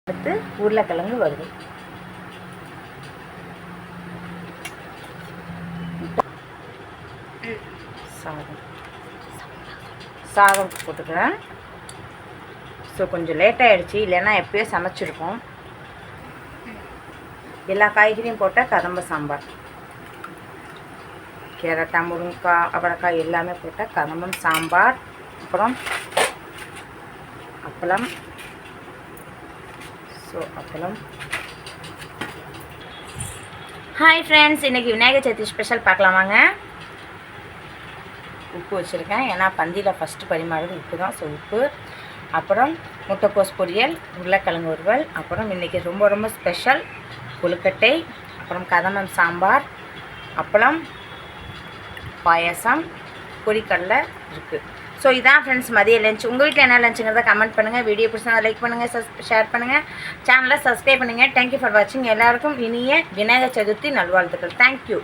அடுத்து உருளைக்கிழங்கு வருது. சாதம் போட்டுக்கிறேன். ஸோ கொஞ்சம் லேட்டாகிடுச்சு, இல்லைன்னா எப்போயோ சமைச்சிருக்கோம். எல்லா காய்கறியும் போட்டால் கதம்ப சாம்பார். கேரட்டா, முருங்கைக்காய், அவரைக்காய் எல்லாமே போட்டால் கதம்பம் சாம்பார். அப்புறம் அப்பளம். ஸோ அப்பளம். ஹாய் ஃப்ரெண்ட்ஸ், இன்றைக்கி விநாயகர் சதுர்த்தி ஸ்பெஷல் பார்க்கலாமாங்க. உப்பு வச்சுருக்கேன், ஏன்னா பந்தியில் ஃபஸ்ட்டு பரிமாறுறது உப்பு தான். ஸோ உப்பு, அப்புறம் முட்டைக்கோஸ் பொரியல், உருளைக்கிழங்கு வறுவல், அப்புறம் இன்றைக்கி ரொம்ப ரொம்ப ஸ்பெஷல் கொழுக்கட்டை, அப்புறம் கதம்பம் சாம்பார், அப்பளம், பாயசம், பொரிக்கடலை இருக்குது. ஸோ இதான் ஃப்ரெண்ட்ஸ் மதிய லஞ்ச். உங்கள் வீட்டில் என்ன லஞ்சுங்கிறத கமெண்ட் பண்ணுங்கள். வீடியோ பிடிச்சா லைக் பண்ணுங்கள், ஷேர் பண்ணுங்கள், சேனலை சப்ஸ்கிரைப் பண்ணுங்கள். தேங்க்யூ ஃபார் வாட்சிங். எல்லாருக்கும் இனிய விநாயகர் சதுர்த்தி நல்வாழ்த்துக்கள். தேங்க்யூ.